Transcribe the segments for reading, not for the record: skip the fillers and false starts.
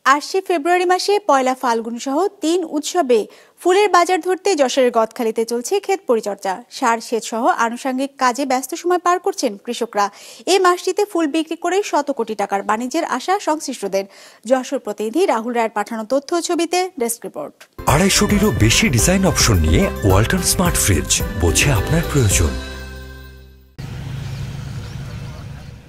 আসছে ফেব্রুয়ারি মাসে পয়লা ফাল্গুন সহ ৩ উৎসবে ফুলের বাজার ধরতে যশোরের গদখালিতে চলছে ক্ষেত পরিচর্যা, সার সেচ সহ আনুষঙ্গিক কাজে ব্যস্ত সময় পার করছেন কৃষকরা। এই মাসটিতে ফুল বিক্রি করে শত কোটি টাকার বাণিজ্যের আশা সংশ্লিষ্টদের। যশোর প্রতিনিধি রাহুল রায়ের পাঠানো তথ্য ছবিতে ডেস্ক রিপোর্ট। ২৫০টিরও বেশি ডিজাইন অপশন নিয়ে ওয়ালটন স্মার্ট ফ্রিজ, বোঝে আপনার প্রয়োজন।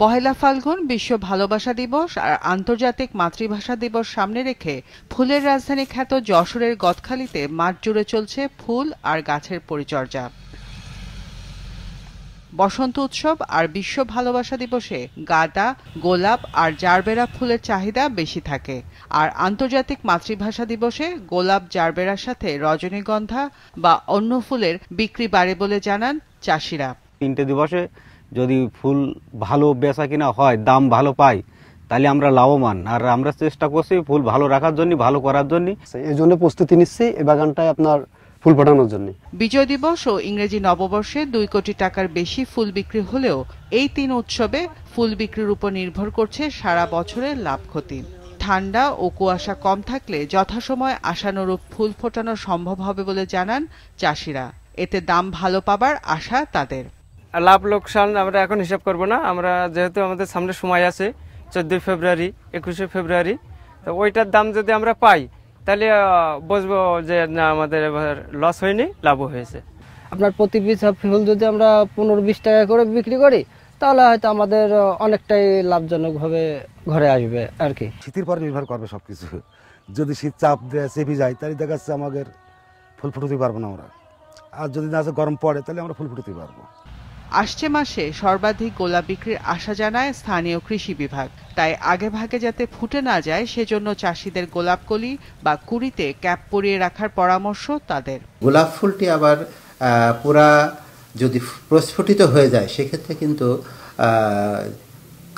পহেলা ফাল্গুন বিশ্ব ভালোবাসা দিবস আর আন্তর্জাতিক মাতৃভাষা দিবস সামনে রেখে ফুলের রাজধানী খ্যাত যশোরের গদখালিতে মাঠ জুড়ে চলছে ফুল আর গাছের পরিচর্যা। বসন্ত উৎসব আর বিশ্ব ভালোবাসা দিবসে গাঁদা, গোলাপ আর জারবেরা ফুলের চাহিদা বেশি থাকে, আর আন্তর্জাতিক মাতৃভাষা দিবসে গোলাপ, জারবেরার সাথে রজনীগন্ধা বা অন্য ফুলের বিক্রি বাড়ে বলে জানান চাষিরা। 3টে দিবসে যদি ফুল ভালো বেচা কিনা হয়, দাম ভালো পাই, তাহলে আমরা লাভবান। আর আমরা চেষ্টা করছি ফুল ভালো রাখার জন্য, ভালো করার জন্য। এই জন্য প্রস্তুতি নিচ্ছি এই বাগানটায় আপনার ফুল ফোটানোর জন্য। বিজয় দিবস ও ইংরেজি নববর্ষে 2 কোটি টাকার বেশি ফুল বিক্রি হলেও এই 3 উৎসবে ফুল বিক্রির উপর নির্ভর করছে সারা বছরের লাভ ক্ষতি। ঠান্ডা ও কুয়াশা কম থাকলে যথাসময় আশানুরূপ ফুল ফোটানো সম্ভব হবে বলে জানান চাষিরা। এতে দাম ভালো পাবার আশা তাদের। লাভ লোকসান আমরা এখন হিসাব করব না, আমরা যেহেতু আমাদের সামনে সময় আছে 14 ফেব্রুয়ারি, 21 ফেব্রুয়ারি, তো ওইটার দাম যদি আমরা পাই তাহলে বুঝবো যে না আমাদের এবার লস হয়নি, লাভও হয়েছে। আপনার প্রতি পিস ফুল যদি আমরা 15-20 টাকা করে বিক্রি করি তাহলে হয়তো আমাদের অনেকটাই লাভজনকভাবে ঘরে আসবে আর কি। শীতের পর নির্ভর করবে সবকিছু। যদি শীত চাপ দেয়, চেপে যায়, তাহলে দেখা যাচ্ছে আমাদের ফুল ফুটাতে পারবো না আমরা। আর যদি না গরম পড়ে তাহলে আমরা ফুল ফুটাতে পারবো। আসছে মাসে সর্বাধিক গোলাপ বিক্রির আশা জানায় স্থানীয় কৃষি বিভাগ। তাই আগে ভাগে যাতে ফুটে না যায় সেজন্য চাষিদের গোলাপকলি বা কুড়িতে ক্যাপ পরিয়ে রাখার পরামর্শ তাদের। গোলাপ ফুলটি আবার পুরা যদি প্রস্ফুটিত হয়ে যায় সেক্ষেত্রে কিন্তু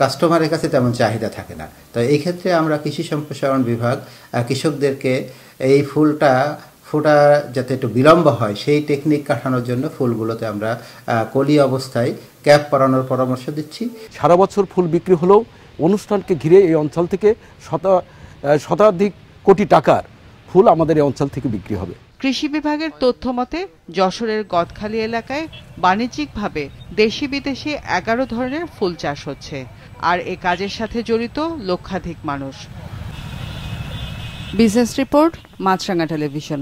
কাস্টমারের কাছে তেমন চাহিদা থাকে না। তো এই ক্ষেত্রে আমরা কৃষি সম্প্রসারণ বিভাগ কৃষকদেরকে এই ফুলটা ফোটা যাতে একটু বিলম্ব হয় সেই টেকনিক কাটানোর জন্য ফুলগুলোতে আমরা কলি অবস্থায় ক্যাপ পরানোর পরামর্শ দিচ্ছি। সারা বছর ফুল বিক্রি হলেও অনুষ্ঠানকে ঘিরে এই অঞ্চল থেকে শতাধিক কোটি টাকার ফুল আমাদের এই অঞ্চল থেকে বিক্রি হবে। কৃষি বিভাগের তথ্য মতে যশোরের গদখালি এলাকায় বাণিজ্যিকভাবে দেশি বিদেশি 11 ধরনের ফুল চাষ হচ্ছে, আর এ কাজের সাথে জড়িত লক্ষাধিক মানুষ। বিজনেস রিপোর্ট, মাছরাঙা টেলিভিশন।